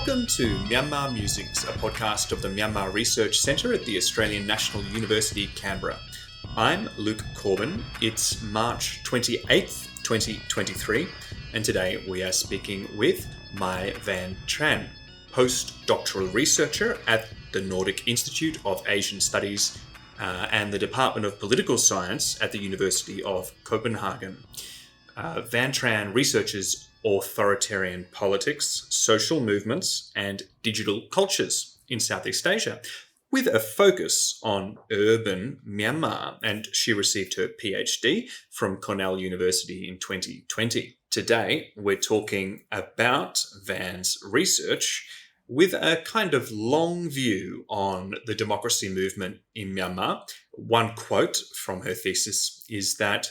Welcome to Myanmar Musings, a podcast of the Myanmar Research Centre at the Australian National University, Canberra. I'm Luke Corbin. It's March 28th, 2023, and today we are speaking with Mai Van Tran, Postdoctoral Researcher at the Nordic Institute of Asian Studies and the Department of Political Science at the University of Copenhagen. Van Tran researches authoritarian politics, social movements, and digital cultures in Southeast Asia, with a focus on urban Myanmar, and she received her PhD from Cornell University in 2020. Today, we're talking about Van's research with a kind of long view on the democracy movement in Myanmar. One quote from her thesis is that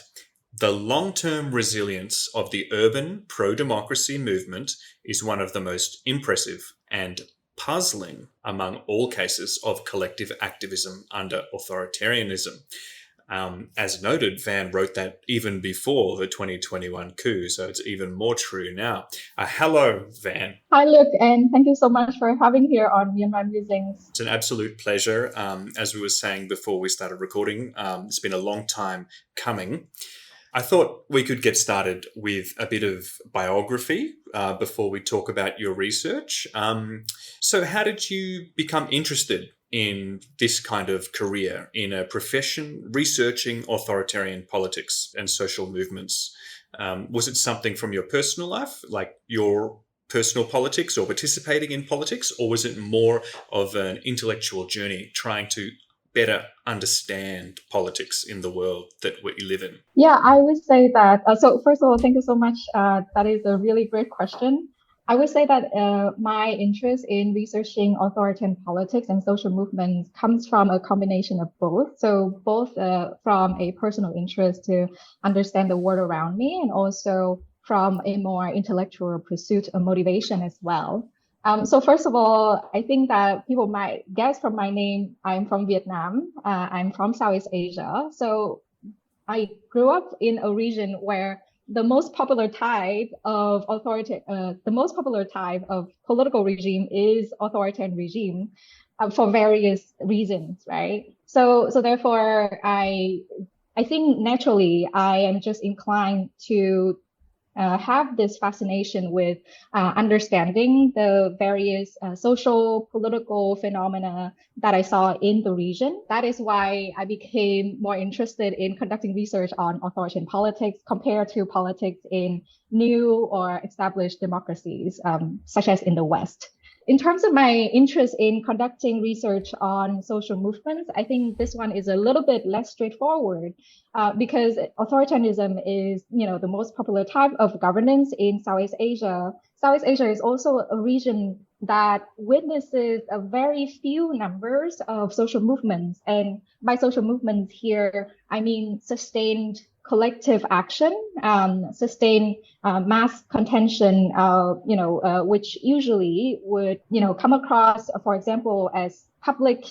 the long-term resilience of the urban pro-democracy movement is one of the most impressive and puzzling among all cases of collective activism under authoritarianism. As noted, Van wrote that even before the 2021 coup, so it's even more true now. Hello, Van. Hi, Luke, and thank you so much for having me here on Myanmar Musings. It's an absolute pleasure. As we were saying before we started recording, it's been a long time coming. I thought we could get started with a bit of biography before we talk about your research. So how did you become interested in this kind of career in a profession researching authoritarian politics and social movements? Was it something from your personal life, like your personal politics or participating in politics, or was it more of an intellectual journey trying to better understand politics in the world that we live in? Yeah, I would say that. So first of all, thank you so much. That is a really great question. I would say that my interest in researching authoritarian politics and social movements comes from a combination of both. So both from a personal interest to understand the world around me, and also from a more intellectual pursuit or motivation as well. So first of all, I think that people might guess from my name, I'm from Vietnam. I'm from Southeast Asia. So I grew up in a region where the most popular type of political regime is authoritarian regime for various reasons, right? So therefore, I think naturally I am just inclined to have this fascination with understanding the various social, political phenomena that I saw in the region. That is why I became more interested in conducting research on authoritarian politics compared to politics in new or established democracies, such as in the West. In terms of my interest in conducting research on social movements, I think this one is a little bit less straightforward because authoritarianism is, the most popular type of governance in Southeast Asia. Southeast Asia is also a region that witnesses a very few numbers of social movements. And by social movements here, I mean sustained collective action, sustained mass contention, which usually would, come across, for example, as public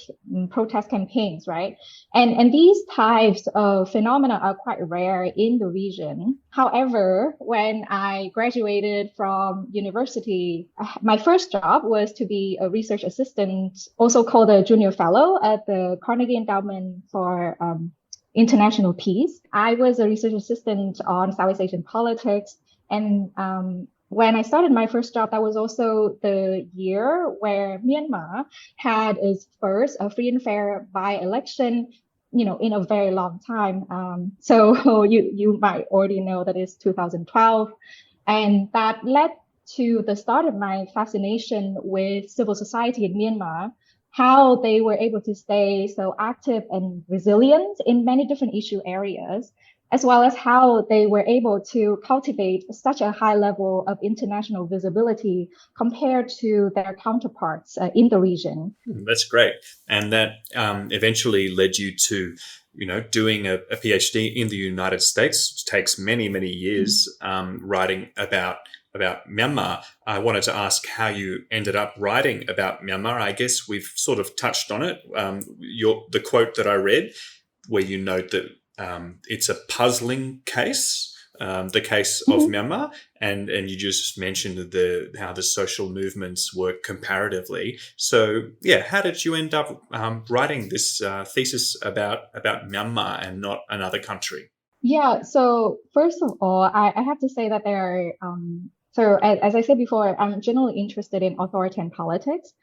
protest campaigns, right? And these types of phenomena are quite rare in the region. However, when I graduated from university, my first job was to be a research assistant, also called a junior fellow at the Carnegie Endowment for International Peace. I was a research assistant on Southeast Asian politics. And when I started my first job, that was also the year where Myanmar had its first free and fair by-election, in a very long time. So you might already know that it's 2012. And that led to the start of my fascination with civil society in Myanmar, how they were able to stay so active and resilient in many different issue areas, as well as how they were able to cultivate such a high level of international visibility compared to their counterparts in the region. That's great. And that eventually led you to, doing a PhD in the United States, which takes many, many years, writing about Myanmar. I wanted to ask how you ended up writing about Myanmar. I guess we've sort of touched on it. The quote that I read, where you note that it's a puzzling case the case of Myanmar, and you just mentioned how the social movements work comparatively. So, yeah, how did you end up writing this thesis about Myanmar and not another country? Yeah, so first of all, I have to say that there are, so as I said before, I'm generally interested in authoritarian politics.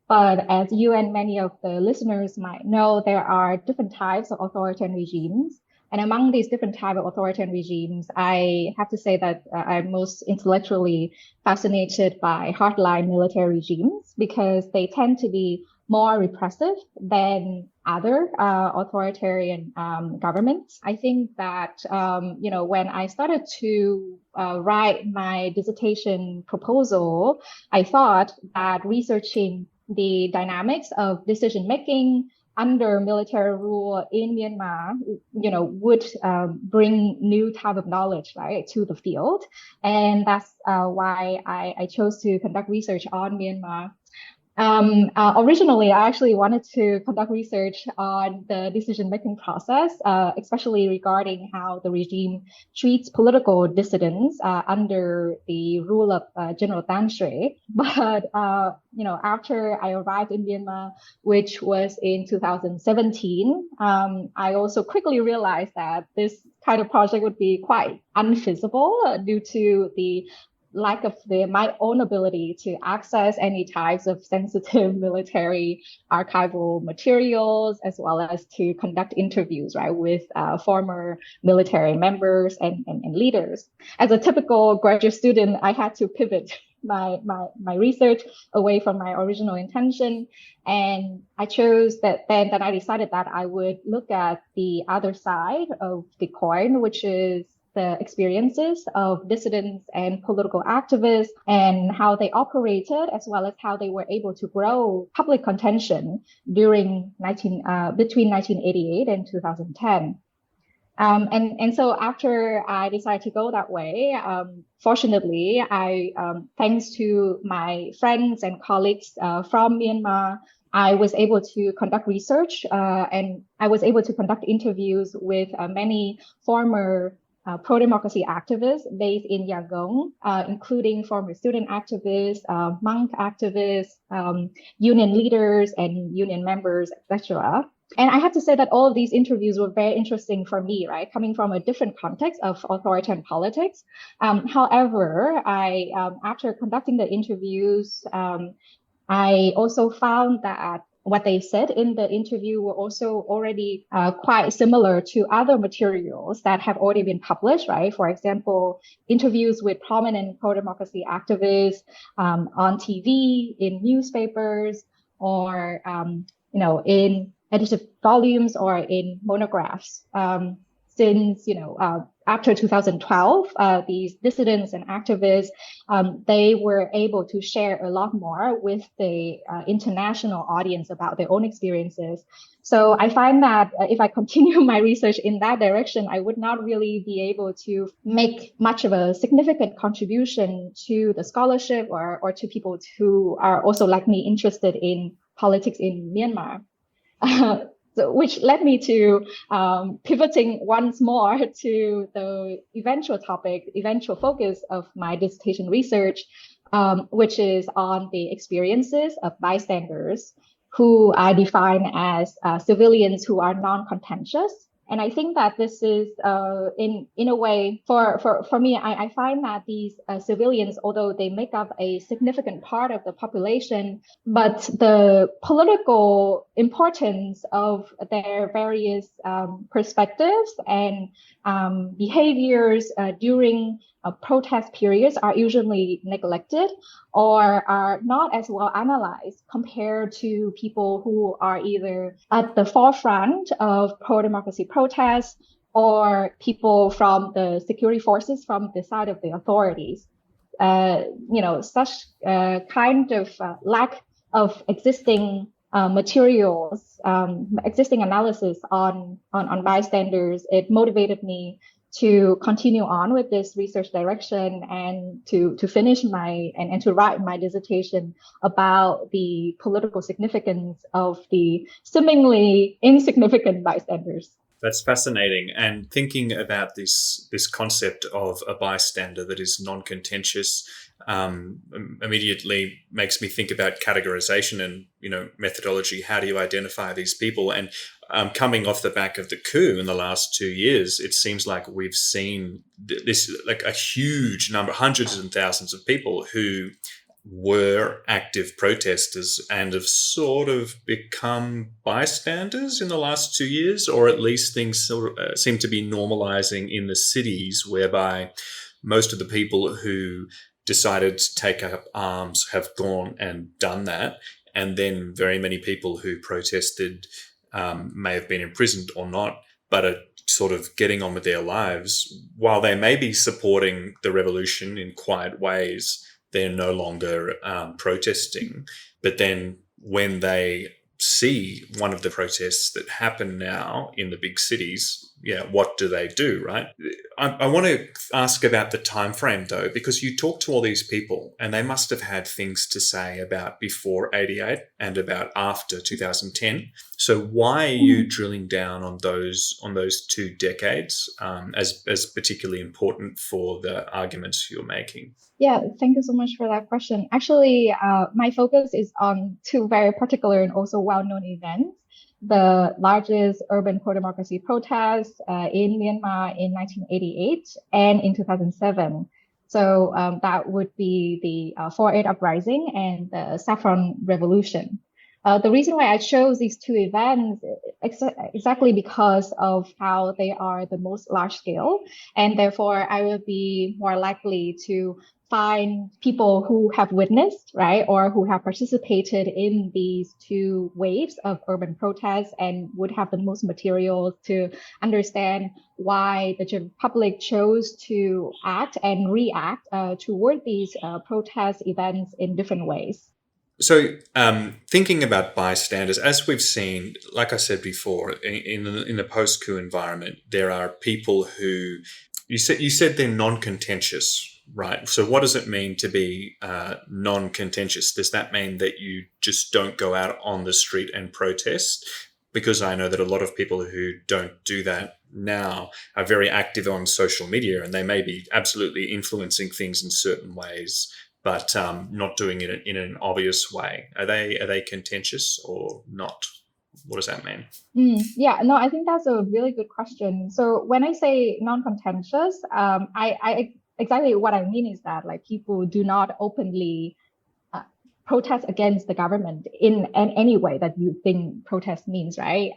But as you and many of the listeners might know, there are different types of authoritarian regimes. And among these different types of authoritarian regimes, I have to say that I'm most intellectually fascinated by hardline military regimes because they tend to be more repressive than other authoritarian governments. I think that, when I started to write my dissertation proposal, I thought that researching the dynamics of decision making under military rule in Myanmar, would bring new type of knowledge, right, to the field, and that's why I chose to conduct research on Myanmar. Originally, I actually wanted to conduct research on the decision-making process, especially regarding how the regime treats political dissidents under the rule of General Than Shwe. But after I arrived in Myanmar, which was in 2017, I also quickly realized that this kind of project would be quite unfeasible due to the lack of my own ability to access any types of sensitive military archival materials, as well as to conduct interviews, right, with former military members and leaders. As a typical graduate student, I had to pivot my research away from my original intention. And I chose that then I decided that I would look at the other side of the coin, which is the experiences of dissidents and political activists and how they operated, as well as how they were able to grow public contention during between 1988 and 2010. And so after I decided to go that way, fortunately, thanks to my friends and colleagues from Myanmar, I was able to conduct research and I was able to conduct interviews with many former pro-democracy activists based in Yangon, including former student activists, monk activists, union leaders, and union members, etc. And I have to say that all of these interviews were very interesting for me, right? Coming from a different context of authoritarian politics. However, after conducting the interviews, I also found that what they said in the interview were also already quite similar to other materials that have already been published, right? For example, interviews with prominent pro-democracy activists on TV, in newspapers, or in edited volumes or in monographs. Since after 2012, these dissidents and activists, they were able to share a lot more with the international audience about their own experiences. So I find that if I continue my research in that direction, I would not really be able to make much of a significant contribution to the scholarship or to people who are also like me interested in politics in Myanmar. So, which led me to pivoting once more to the eventual focus of my dissertation research, which is on the experiences of bystanders, who I define as civilians who are non-contentious. And I think that this is, in a way, for me, I find that these civilians, although they make up a significant part of the population, but the political importance of their various perspectives and behaviors during protest periods are usually neglected or are not as well analyzed compared to people who are either at the forefront of pro-democracy protests or people from the security forces from the side of the authorities. Such kind of lack of existing materials, existing analysis on bystanders, it motivated me to continue on with this research direction and to finish and to write my dissertation about the political significance of the seemingly insignificant bystanders. That's fascinating. And thinking about this concept of a bystander that is non-contentious immediately makes me think about categorization and methodology. How do you identify these people? And coming off the back of the coup in the last 2 years, it seems like we've seen this, like a huge number, hundreds and thousands of people who were active protesters and have sort of become bystanders in the last 2 years, or at least things sort of, seem to be normalizing in the cities, whereby most of the people who decided to take up arms have gone and done that. And then very many people who protested may have been imprisoned or not, but are sort of getting on with their lives. While they may be supporting the revolution in quiet ways, they're no longer protesting. But then when they see one of the protests that happen now in the big cities, what do they do, right? I want to ask about the time frame, though, because you talk to all these people and they must have had things to say about before 88 and about after 2010. So why are you drilling down on those 2 decades as particularly important for the arguments you're making? Yeah, thank you so much for that question. Actually, my focus is on 2 very particular and also well-known events. The largest urban pro-democracy protests in Myanmar in 1988 and in 2007. So that would be the 4/8 uprising and the Saffron Revolution. The reason why I chose these 2 events exactly because of how they are the most large scale, and therefore I will be more likely to find people who have witnessed, right, or who have participated in these 2 waves of urban protests and would have the most materials to understand why the general public chose to act and react toward these protest events in different ways. So, thinking about bystanders, as we've seen, like I said before, in the post-coup environment, there are people who you said they're non-contentious, right? So, what does it mean to be non-contentious? Does that mean that you just don't go out on the street and protest? Because I know that a lot of people who don't do that now are very active on social media, and they may be absolutely influencing things in certain ways, but not doing it in an obvious way. Are they contentious or not? What does that mean? Yeah, no, I think that's a really good question. So when I say non-contentious, I exactly what I mean is that like people do not openly protest against the government in any way that you think protest means, right?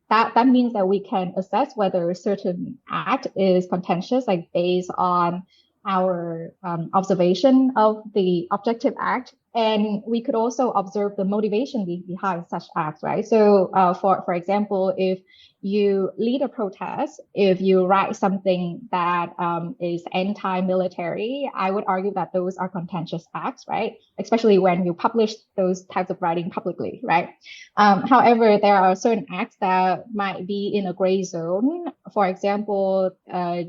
That means that we can assess whether a certain act is contentious, like based on our observation of the objective act, and we could also observe the motivation behind such acts, right? So, for example, if you lead a protest, if you write something that is anti-military, I would argue that those are contentious acts, right? Especially when you publish those types of writing publicly, right? However, there are certain acts that might be in a gray zone. For example,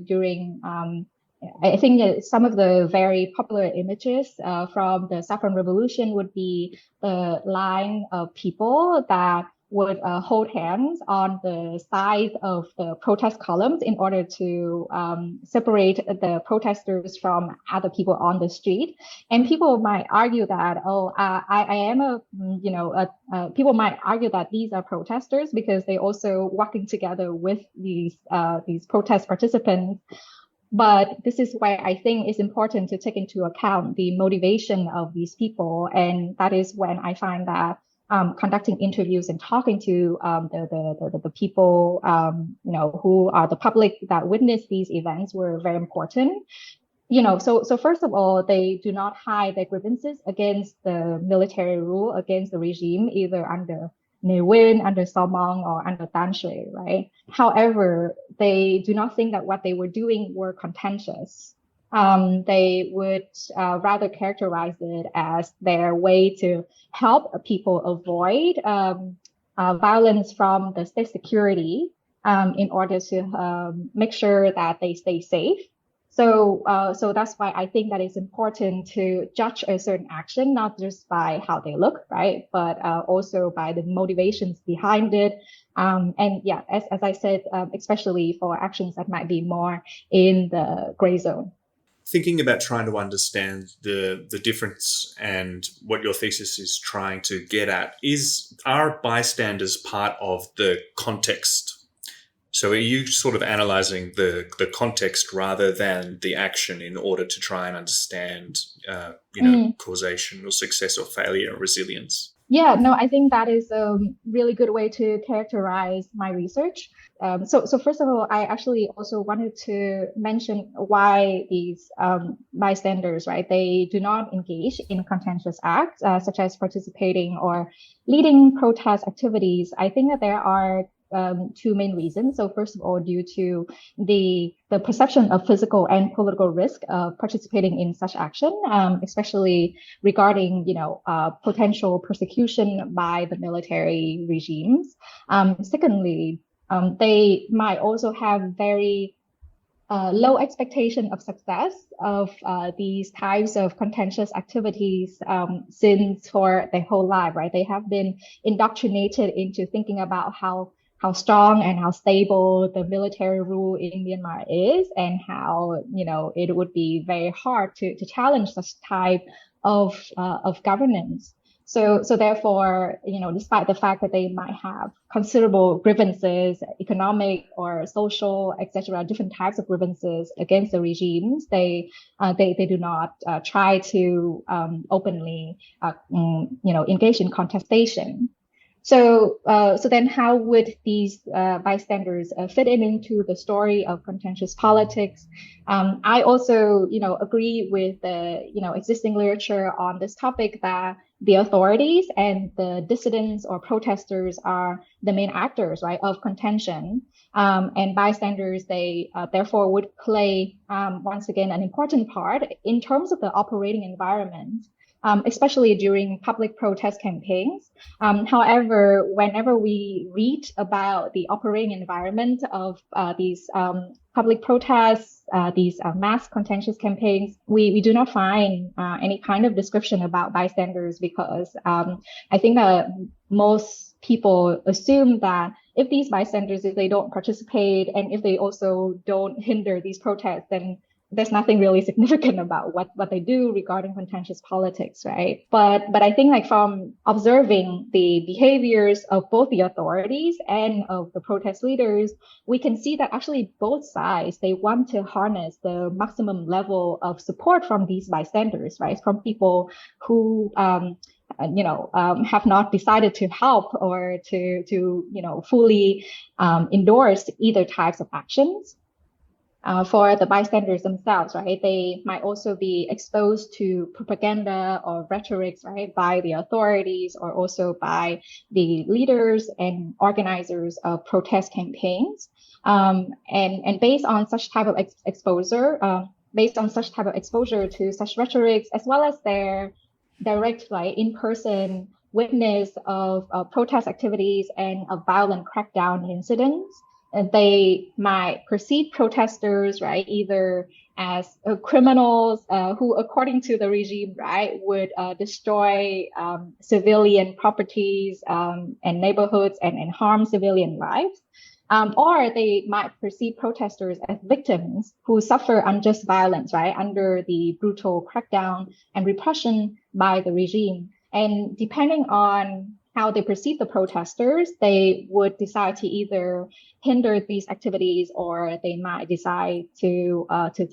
during I think some of the very popular images from the Saffron Revolution would be the line of people that would hold hands on the sides of the protest columns in order to separate the protesters from other people on the street. And people might argue that, people might argue that these are protesters because they also walking together with these protest participants. But this is why I think it's important to take into account the motivation of these people. And that is when I find that conducting interviews and talking to the people, who are the public that witness these events were very important. So first of all, they do not hide their grievances against the military rule, against the regime, either under Ne Win, under Salmong, or under Dan Shui, right? However, they do not think that what they were doing were contentious. They would rather characterize it as their way to help people avoid violence from the state security in order to make sure that they stay safe. So that's why I think that it's important to judge a certain action, not just by how they look, right? But also by the motivations behind it. And yeah, as I said, especially for actions that might be more in the gray zone. Thinking about trying to understand the difference and what your thesis is trying to get at, are bystanders part of the context? So are you sort of analysing the context rather than the action in order to try and understand, causation or success or failure or resilience? Yeah, no, I think that is a really good way to characterize my research. So first of all, I actually also wanted to mention why these bystanders, right? They do not engage in contentious acts, such as participating or leading protest activities. I think that there are two main reasons. So first of all, due to the perception of physical and political risk of participating in such action, especially regarding potential persecution by the military regimes. Secondly, they might also have very low expectation of success of these types of contentious activities since for their whole life, right? They have been indoctrinated into thinking about how strong and how stable the military rule in Myanmar is, and how it would be very hard to challenge such type of governance. So therefore, despite the fact that they might have considerable grievances, economic or social, etc., different types of grievances against the regimes, they do not try to openly, engage in contestation. So then how would these bystanders fit into the story of contentious politics? I also, agree with the, existing literature on this topic that the authorities and the dissidents or protesters are the main actors, right, of contention. And bystanders, they therefore would play, once again, an important part in terms of the operating environment. Especially during public protest campaigns. However, whenever we read about the operating environment of these public protests, these mass contentious campaigns, we do not find any kind of description about bystanders, because I think that most people assume that if these bystanders, if they don't participate and if they also don't hinder these protests, then there's nothing really significant about what they do regarding contentious politics, right? But I think, like, from observing the behaviors of both the authorities and of the protest leaders, we can see that actually both sides, they want to harness the maximum level of support from these bystanders, right? From people who have not decided to help or to fully endorse either types of actions. For the bystanders themselves, right? They might also be exposed to propaganda or rhetorics, right, by the authorities or also by the leaders and organizers of protest campaigns. And based on such type of exposure, to such rhetorics, as well as their direct, like, in-person witness of protest activities and of violent crackdown incidents, and they might perceive protesters, right, either as criminals who, according to the regime, right, would destroy civilian properties and neighborhoods and harm civilian lives. Or they might perceive protesters as victims who suffer unjust violence, right, under the brutal crackdown and repression by the regime. And depending on how they perceive the protesters, they would decide to either hinder these activities, or they might decide to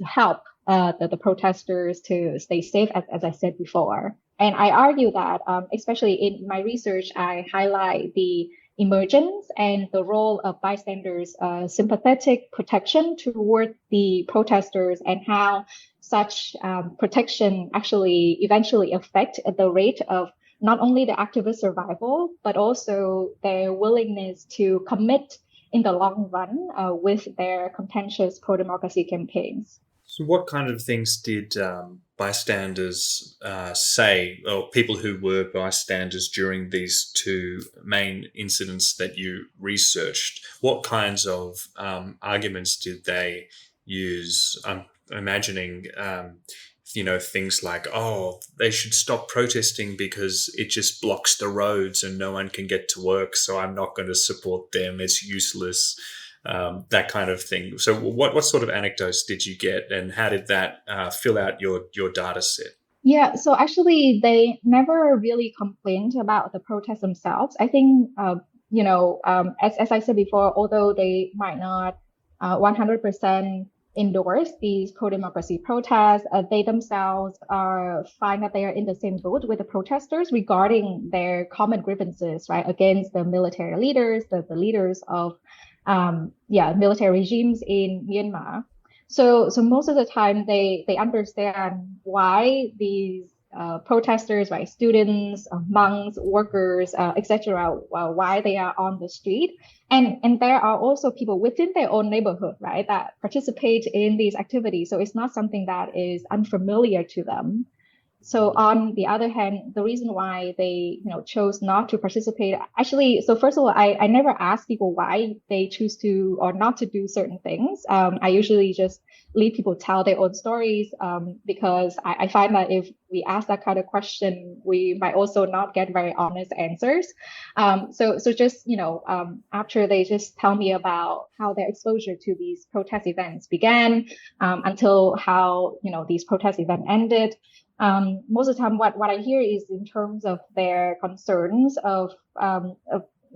help the protesters to stay safe, as I said before. And I argue that, especially in my research, I highlight the emergence and the role of bystanders' sympathetic protection toward the protesters, and how such protection actually eventually affect the rate of not only the activist survival, but also their willingness to commit in the long run with their contentious pro-democracy campaigns. So what kind of things did bystanders say, or people who were bystanders during these two main incidents that you researched? What kinds of arguments did they use? I'm imagining, things like, oh, they should stop protesting because it just blocks the roads and no one can get to work, so I'm not going to support them. It's useless. That kind of thing. So what sort of anecdotes did you get, and how did that fill out your data set? Yeah, so actually, they never really complained about the protests themselves. I think, as I said before, although they might not 100% endorse these pro-democracy protests, they themselves are fine that they are in the same boat with the protesters regarding their common grievances, right, against the military leaders, the leaders of, military regimes in Myanmar. So most of the time they understand why these protesters, right, students, monks, workers, etc., why they are on the street, and there are also people within their own neighborhood, right, that participate in these activities. So it's not something that is unfamiliar to them. So on the other hand, the reason why they, chose not to participate, actually, so first of all, I never ask people why they choose to or not to do certain things. I usually just leave people tell their own stories, because I find that if we ask that kind of question, we might also not get very honest answers. So just, after they just tell me about how their exposure to these protest events began, until how, these protest events ended. Most of the time, what I hear is in terms of their concerns of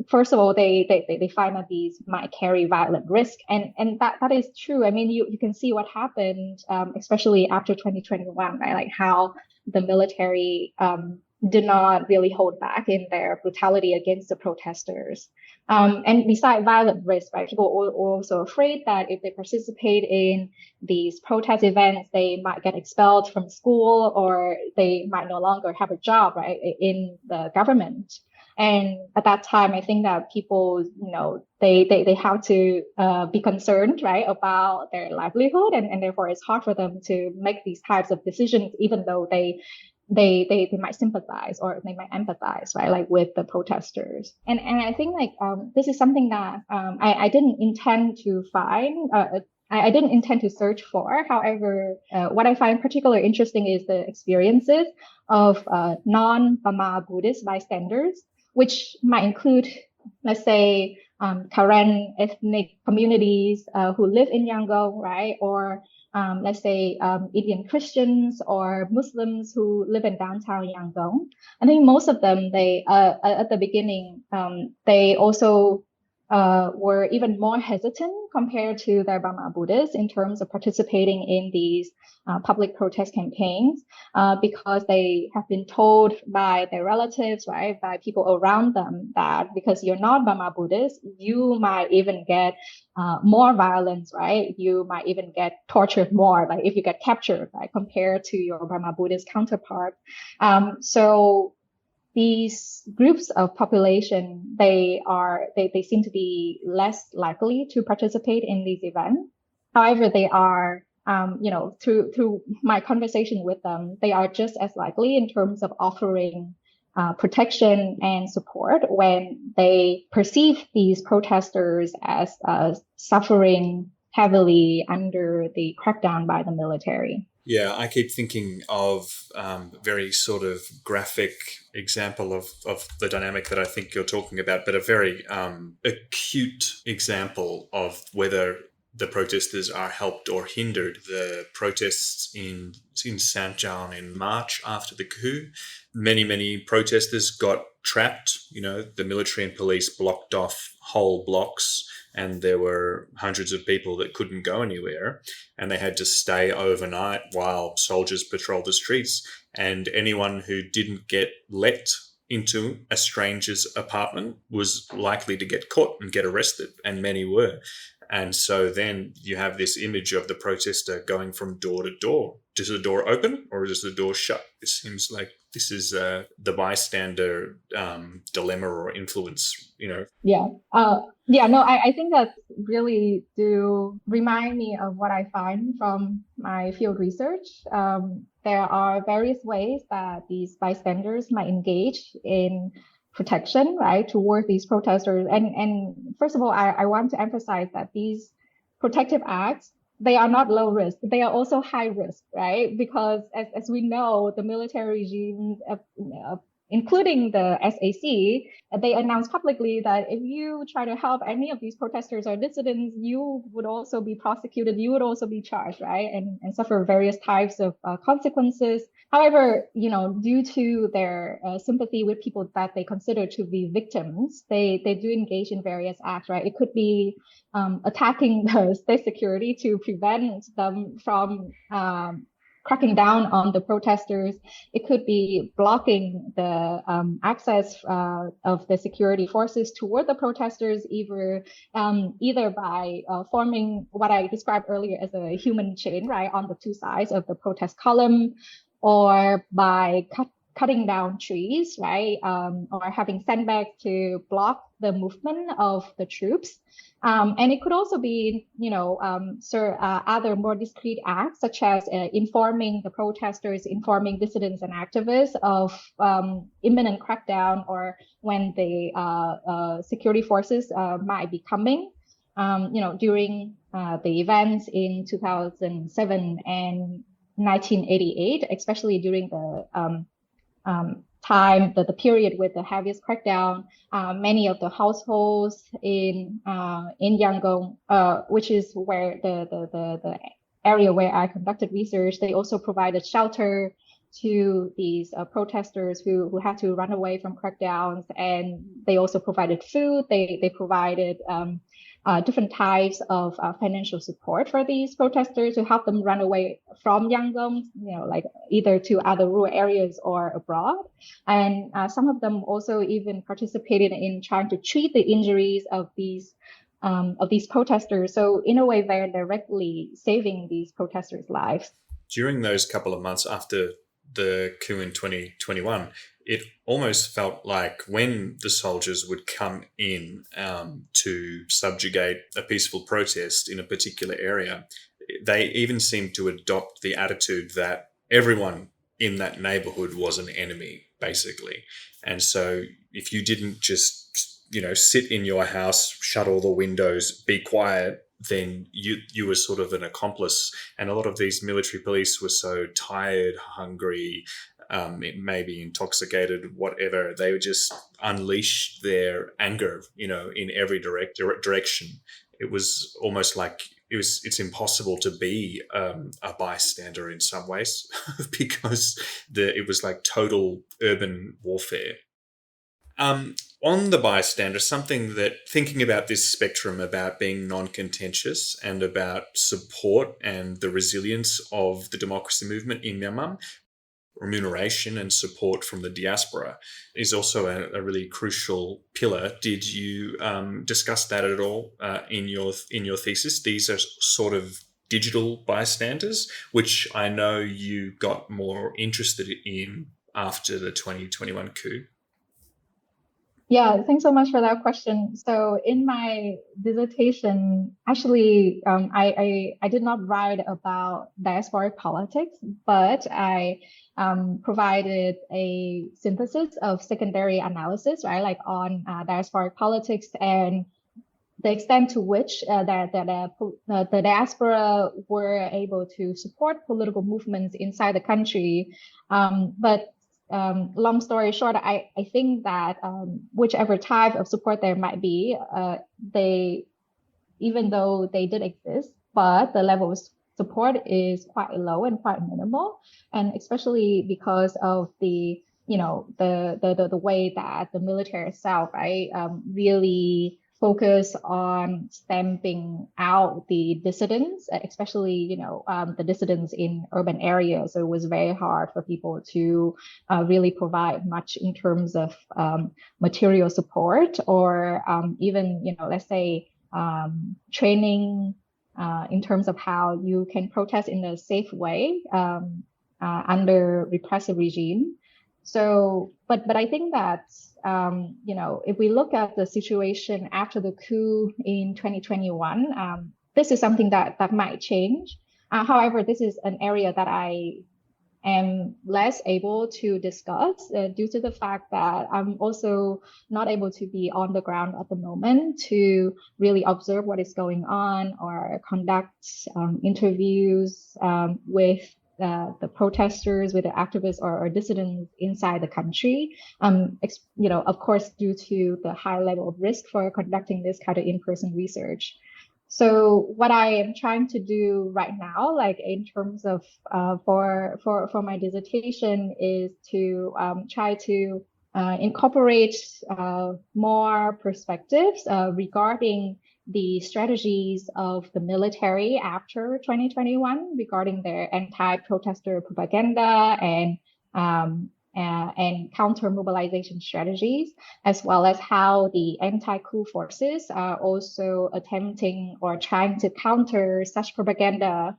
first of all, they find that these might carry violent risk, and that is true. I mean, you can see what happened, especially after 2021, right? Like how the military did not really hold back in their brutality against the protesters. And beside violent risk, right, people are also afraid that if they participate in these protest events, they might get expelled from school, or they might no longer have a job, right, in the government. And at that time, I think that people, they have to be concerned, right, about their livelihood, and therefore it's hard for them to make these types of decisions, even though they might sympathize or they might empathize, right, like with the protesters. And I think like this is something that I didn't intend to find. I didn't intend to search for. However, what I find particularly interesting is the experiences of non-Burma Buddhist bystanders, which might include, let's say, Karen ethnic communities who live in Yangon, right? Or let's say Indian Christians or Muslims who live in downtown Yangon. I think most of them, they at the beginning, they also were even more hesitant compared to their Burma Buddhists in terms of participating in these public protest campaigns, because they have been told by their relatives, right, by people around them, that because you're not Burma Buddhist, you might even get more violence, right? You might even get tortured more, like if you get captured, right, compared to your Burma Buddhist counterpart. So these groups of population, they seem to be less likely to participate in these events. However, they are, through my conversation with them, they are just as likely in terms of offering protection and support when they perceive these protesters as suffering heavily under the crackdown by the military. Yeah, I keep thinking of very sort of graphic example of the dynamic that I think you're talking about, but a very acute example of whether the protesters are helped or hindered. The protests in Sanjan in March after the coup, many protesters got trapped. The military and police blocked off whole blocks, and there were hundreds of people that couldn't go anywhere, and they had to stay overnight while soldiers patrolled the streets. And anyone who didn't get let into a stranger's apartment was likely to get caught and get arrested, and many were. And so then you have this image of the protester going from door to door. Does the door open or does the door shut? It seems like this is the bystander dilemma or influence, Yeah. No, I think that really do remind me of what I find from my field research. There are various ways that these bystanders might engage in protection, right, toward these protesters. And first of all, I want to emphasize that these protective acts, they are not low risk. They are also high risk, right? Because as we know, the military regime, including the SAC, they announced publicly that if you try to help any of these protesters or dissidents, you would also be prosecuted, you would also be charged, right? And suffer various types of consequences. However, due to their sympathy with people that they consider to be victims, they do engage in various acts, right? It could be attacking the state security to prevent them from cracking down on the protesters. It could be blocking the access of the security forces toward the protesters, either by forming what I described earlier as a human chain, right, on the two sides of the protest column, or by cutting down trees, right, or having sandbags to block the movement of the troops. And it could also be, other more discrete acts, such as informing the protesters, informing dissidents and activists of imminent crackdown, or when the security forces might be coming. During the events in 2007 and 1988, especially during the time, the period with the heaviest crackdown, many of the households in Yangon, which is where the area where I conducted research, they also provided shelter to these protesters who had to run away from crackdowns, and they also provided food. They provided different types of financial support for these protesters to help them run away from Yangon, like either to other rural areas or abroad. And some of them also even participated in trying to treat the injuries of these protesters. So in a way, they're directly saving these protesters' lives. During those couple of months after the coup in 2021, it almost felt like when the soldiers would come in to subjugate a peaceful protest in a particular area, they even seemed to adopt the attitude that everyone in that neighborhood was an enemy, basically. And so if you didn't just, sit in your house, shut all the windows, be quiet, then you were sort of an accomplice. And a lot of these military police were so tired, hungry, maybe intoxicated, whatever. They would just unleash their anger, in every direction. It was almost like it's impossible to be a bystander in some ways because it was like total urban warfare. On the bystander, something that thinking about this spectrum about being non-contentious and about support and the resilience of the democracy movement in Myanmar, remuneration and support from the diaspora is also a really crucial pillar. Did you discuss that at all in your thesis? These are sort of digital bystanders, which I know you got more interested in after the 2021 coup. Yeah, thanks so much for that question. So in my dissertation, actually, I did not write about diasporic politics, but I provided a synthesis of secondary analysis, right, like on diasporic politics and the extent to which the diaspora were able to support political movements inside the country. But long story short, I think that whichever type of support there might be, even though they did exist, but the level of support is quite low and quite minimal, and especially because of the way that the military itself, right, really focus on stamping out the dissidents, especially, the dissidents in urban areas. So it was very hard for people to really provide much in terms of material support or even, let's say, training in terms of how you can protest in a safe way under repressive regime. So, but I think that, if we look at the situation after the coup in 2021, this is something that might change. However, this is an area that I am less able to discuss due to the fact that I'm also not able to be on the ground at the moment to really observe what is going on or conduct interviews with the protesters, with the activists or dissidents inside the country. Of course, due to the high level of risk for conducting this kind of in-person research. So what I am trying to do right now, like in terms of for my dissertation, is to try to incorporate more perspectives regarding the strategies of the military after 2021 regarding their anti-protester propaganda and counter mobilization strategies, as well as how the anti-coup forces are also attempting or trying to counter such propaganda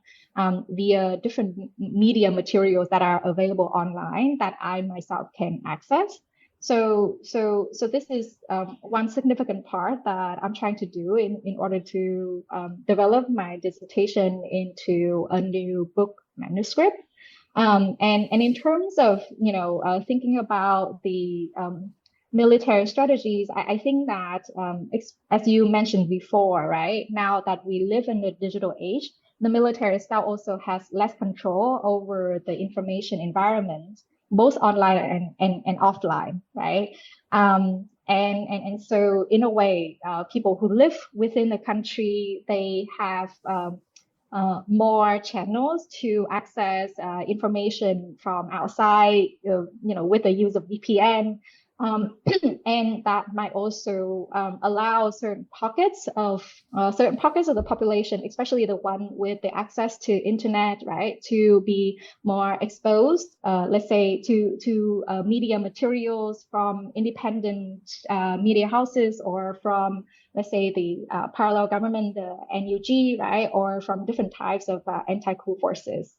via different media materials that are available online that I myself can access. So this is one significant part that I'm trying to do in order to develop my dissertation into a new book manuscript. And in terms of thinking about the military strategies, I think that as you mentioned before, right, now that we live in the digital age, the military still also has less control over the information environment, both online and offline, right? And so in a way, people who live within the country, they have more channels to access information from outside, with the use of VPN. And that might also allow certain pockets of the population, especially the one with the access to internet, right, to be more exposed, let's say, to media materials from independent media houses or from, let's say, the parallel government, the NUG, right, or from different types of anti-coup forces.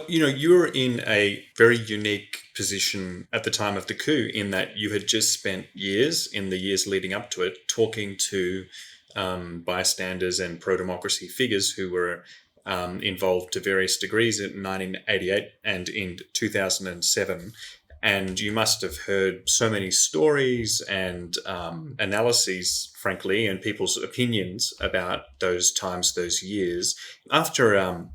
You were in a very unique position at the time of the coup in that you had just spent years, in the years leading up to it, talking to bystanders and pro-democracy figures who were involved to various degrees in 1988 and in 2007. And you must have heard so many stories and analyses, frankly, and people's opinions about those times, those years. After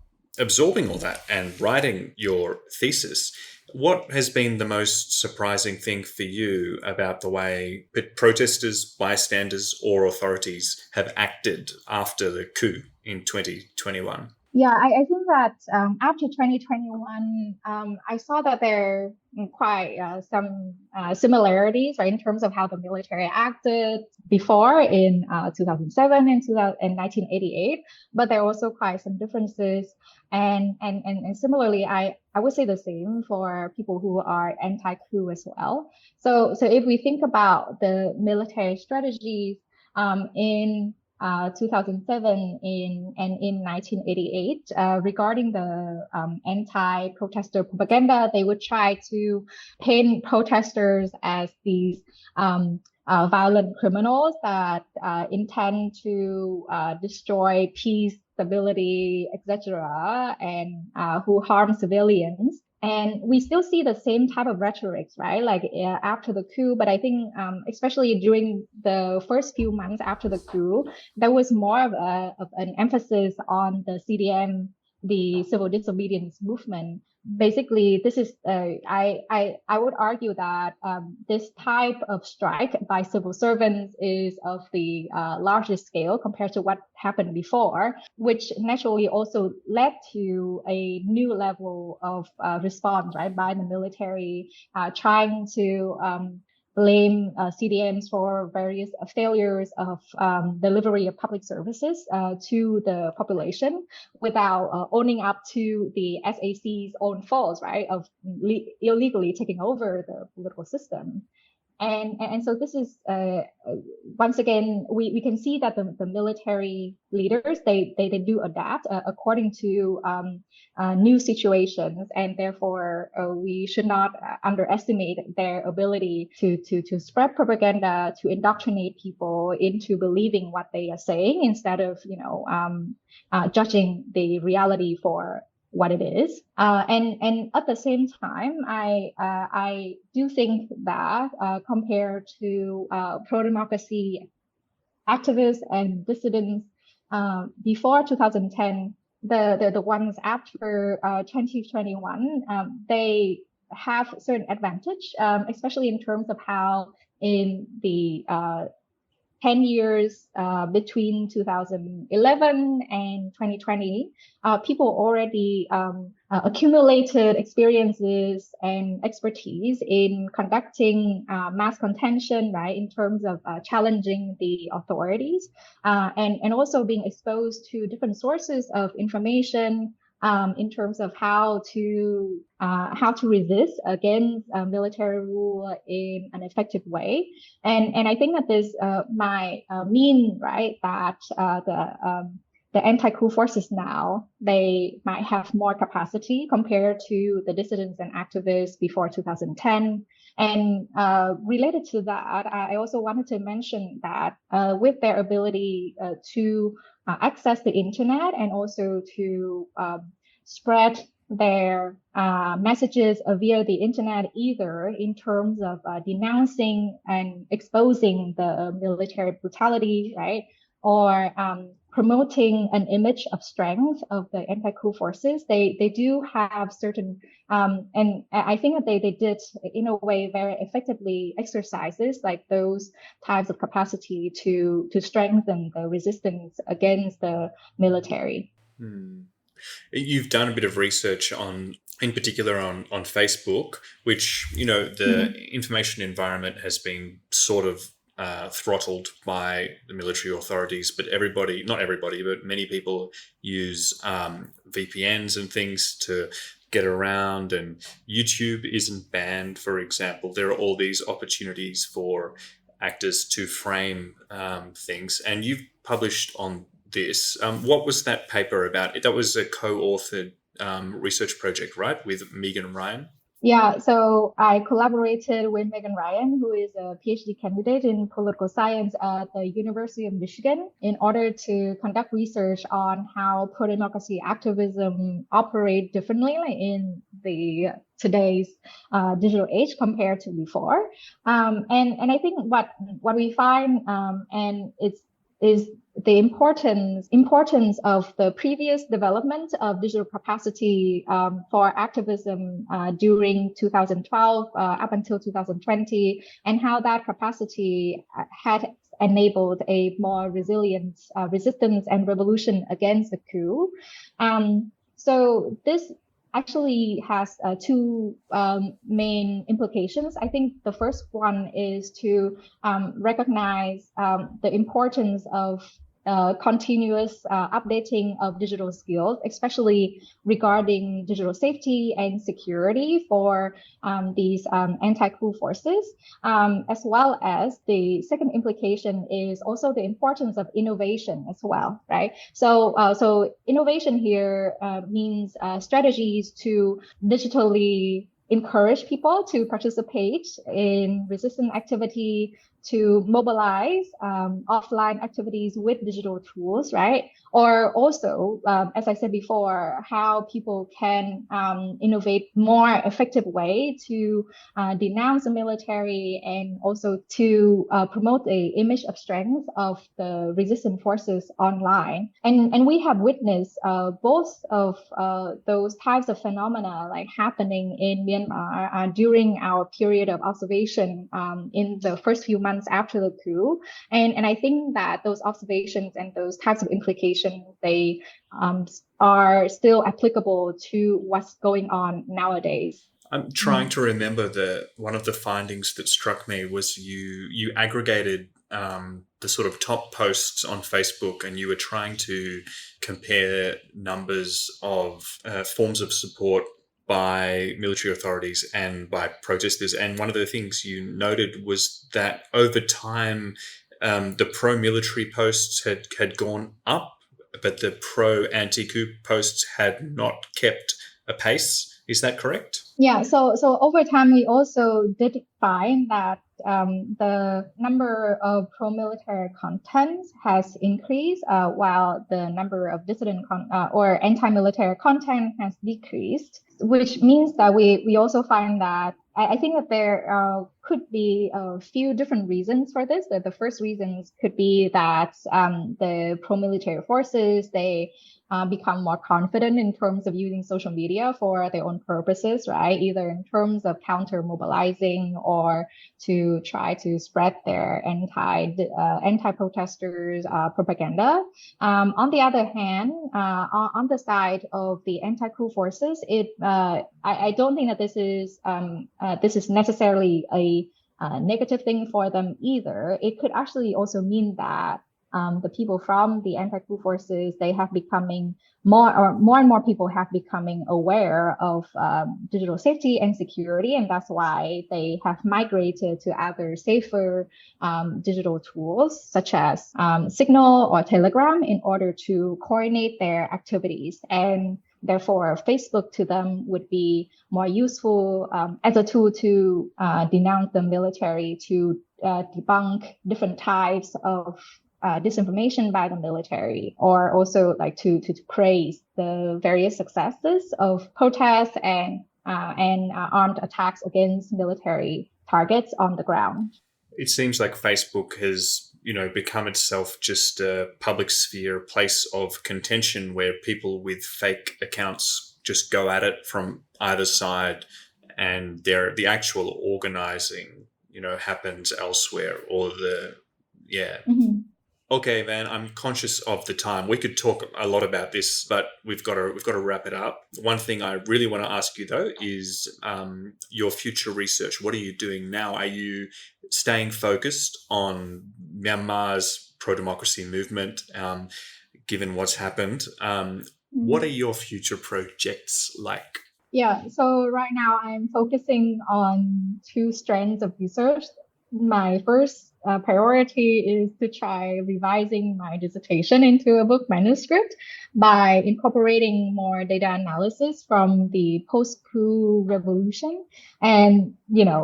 absorbing all that and writing your thesis, what has been the most surprising thing for you about the way protesters, bystanders, or authorities have acted after the coup in 2021? Yeah, I think that after 2021, I saw that there are quite some similarities, right, in terms of how the military acted before in 2007 and 1988, but there are also quite some differences. And similarly, I would say the same for people who are anti-coup as well. So if we think about the military strategies in 2007 and in 1988 regarding the anti-protester propaganda, they would try to paint protesters as these violent criminals that intend to destroy peace, stability, etc., and who harm civilians. And we still see the same type of rhetorics, right? Like after the coup, but I think especially during the first few months after the coup, there was more of an emphasis on the CDM, the civil disobedience movement. Basically, this is I would argue that this type of strike by civil servants is of the largest scale compared to what happened before, which naturally also led to a new level of response, right, by the military trying to blame CDMs for various failures of delivery of public services to the population without owning up to the SAC's own faults, right, of illegally taking over the political system. And so this is once again we can see that the military leaders they do adapt according to new situations, and therefore we should not underestimate their ability to spread propaganda, to indoctrinate people into believing what they are saying instead of judging the reality for what it is. And at the same time, I do think that compared to pro-democracy activists and dissidents before 2010, the ones after 2021, they have certain advantage, especially in terms of how in the 10 years between 2011 and 2020, people already accumulated experiences and expertise in conducting mass contention, right, in terms of challenging the authorities, and also being exposed to different sources of information, in terms of how to resist against military rule in an effective way. And I think that this might mean, right, that the anti-coup forces now, they might have more capacity compared to the dissidents and activists before 2010. And related to that, I also wanted to mention that with their ability to access the internet and also to spread their messages via the internet, either in terms of denouncing and exposing the military brutality, right, or promoting an image of strength of the anti-coup forces. They do have certain, and I think that they did in a way very effectively exercises like those types of capacity to strengthen the resistance against the military. You've done a bit of research in particular on Facebook, which, the information environment has been sort of throttled by the military authorities, but not everybody, but many people use VPNs and things to get around, and YouTube isn't banned, for example. There are all these opportunities for actors to frame things, and you've published on this. What was that paper about? That was a co-authored research project, right, with Megan Ryan? Yeah, so I collaborated with Megan Ryan, who is a PhD candidate in political science at the University of Michigan, in order to conduct research on how pro-democracy activism operate differently in the today's digital age compared to before. And I think what we find, and is the importance of the previous development of digital capacity for activism during 2012 up until 2020, and how that capacity had enabled a more resilient resistance and revolution against the coup. So this actually has two main implications. I think the first one is to recognize the importance of continuous updating of digital skills, especially regarding digital safety and security for these anti-coup forces, as well as the second implication is also the importance of innovation as well, right? So innovation here means strategies to digitally encourage people to participate in resistance activity, to mobilize offline activities with digital tools, right? Or also, as I said before, how people can innovate more effective way to denounce the military, and also to promote a image of strength of the resistance forces online. And we have witnessed both of those types of phenomena like happening in Myanmar during our period of observation in the first few months after the coup. And I think that those observations and those types of implications, they are still applicable to what's going on nowadays. I'm trying to remember one of the findings that struck me was you aggregated the sort of top posts on Facebook, and you were trying to compare numbers of forms of support by military authorities and by protesters. And one of the things you noted was that over time, the pro-military posts had gone up, but the pro-anti-coup posts had not kept a pace. Is that correct? Yeah, so over time, we also did find that the number of pro-military content has increased, while the number of dissident or anti-military content has decreased, which means that we also find that I think that there could be a few different reasons for this. That the first reasons could be that the pro-military forces, they become more confident in terms of using social media for their own purposes, right? Either in terms of counter mobilizing or to try to spread their anti-protesters propaganda. On the other hand, on the side of the anti-coup forces, I don't think that this is necessarily a negative thing for them either. It could actually also mean that the people from the anti-coup forces, they have becoming more and more people have becoming aware of digital safety and security, and that's why they have migrated to other safer digital tools such as Signal or Telegram in order to coordinate their activities. And therefore, Facebook to them would be more useful as a tool to denounce the military, to debunk different types of disinformation by the military, or also like to praise the various successes of protests and armed attacks against military targets on the ground. It seems like Facebook has, become itself just a public sphere, place of contention where people with fake accounts just go at it from either side, and the actual organizing, happens elsewhere. Or Mm-hmm. Okay, Van, I'm conscious of the time. We could talk a lot about this, but we've got to wrap it up. One thing I really want to ask you, though, is your future research. What are you doing now? Are you staying focused on Myanmar's pro-democracy movement, given what's happened? What are your future projects like? Yeah, so right now I'm focusing on two strands of research. My first priority is to try revising my dissertation into a book manuscript by incorporating more data analysis from the post-coup revolution. And,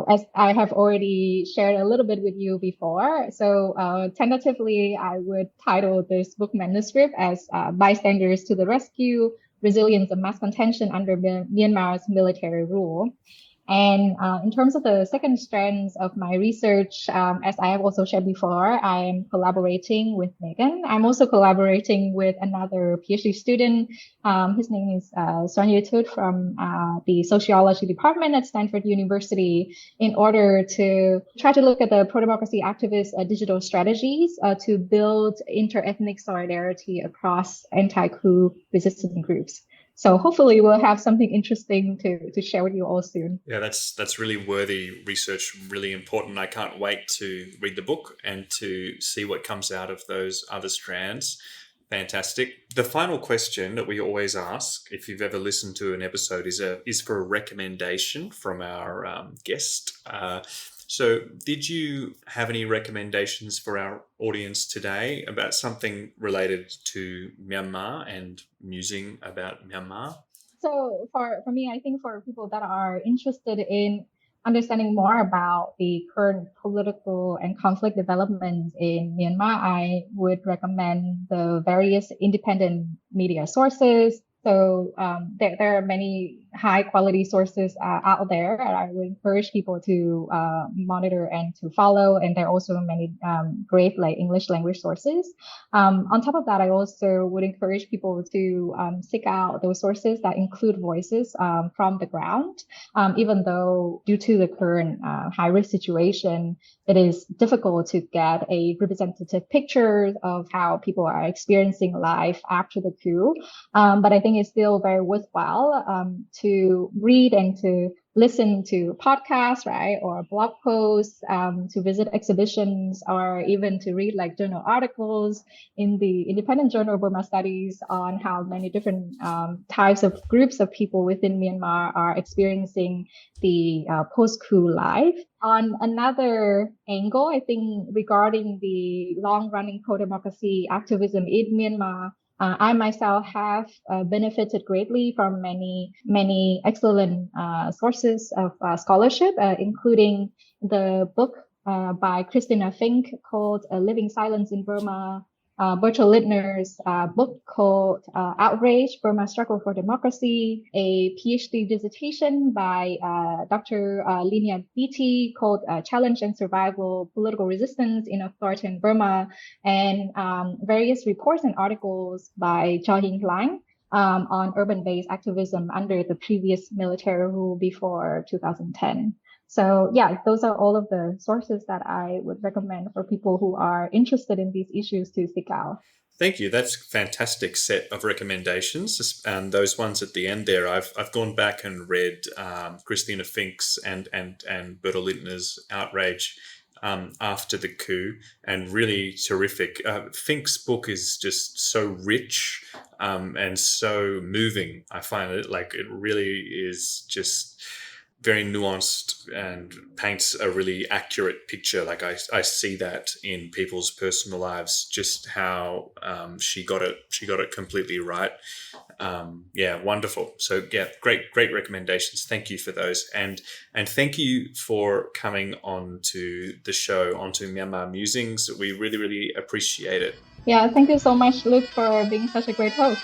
as I have already shared a little bit with you before, so tentatively, I would title this book manuscript as Bystanders to the Rescue, Resilience and Mass Contention under Myanmar's Military Rule. And in terms of the second strands of my research, as I have also shared before, I am collaborating with Megan. I'm also collaborating with another PhD student. His name is Xuan Tut from the Sociology Department at Stanford University, in order to try to look at the pro-democracy activists' digital strategies to build inter-ethnic solidarity across anti-coup resistant groups. So hopefully we'll have something interesting to share with you all soon. Yeah, that's really worthy research, really important. I can't wait to read the book and to see what comes out of those other strands. Fantastic. The final question that we always ask, if you've ever listened to an episode, is for a recommendation from our guest. So did you have any recommendations for our audience today about something related to Myanmar and musing about Myanmar? So for me, I think for people that are interested in understanding more about the current political and conflict developments in Myanmar, I would recommend the various independent media sources. So there are many high quality sources out there, and I would encourage people to monitor and to follow. And there are also many great English language sources. On top of that, I also would encourage people to seek out those sources that include voices from the ground. Even though due to the current high risk situation, it is difficult to get a representative picture of how people are experiencing life after the coup. But I think it's still very worthwhile to read and to listen to podcasts, right, or blog posts, to visit exhibitions, or even to read journal articles in the Independent Journal of Burma Studies on how many different types of groups of people within Myanmar are experiencing the post-coup life. On another angle, I think regarding the long-running pro-democracy activism in Myanmar, I myself have benefited greatly from many excellent sources of scholarship, including the book by Christina Fink called Living Silence in Burma, Bertolt Lintner's book called Outrage, Burma's Struggle for Democracy, a PhD dissertation by Dr. Linia Beatty called Challenge and Survival, Political Resistance in Authoritarian Burma, and various reports and articles by Jia-Ying Lang on urban-based activism under the previous military rule before 2010. So yeah, those are all of the sources that I would recommend for people who are interested in these issues to seek out. Thank you. That's a fantastic set of recommendations. Those ones at the end there, I've gone back and read Christina Fink's and Bertolt Lintner's Outrage after the coup, and really terrific. Fink's book is just so rich and so moving. I find it it really is just very nuanced and paints a really accurate picture. Like I see that in people's personal lives, just how she got it completely right. Yeah, wonderful. So yeah, great recommendations. Thank you for those, and thank you for coming on to the show, onto Myanmar Musings. We really appreciate it. Yeah, thank you so much, Luke, for being such a great host.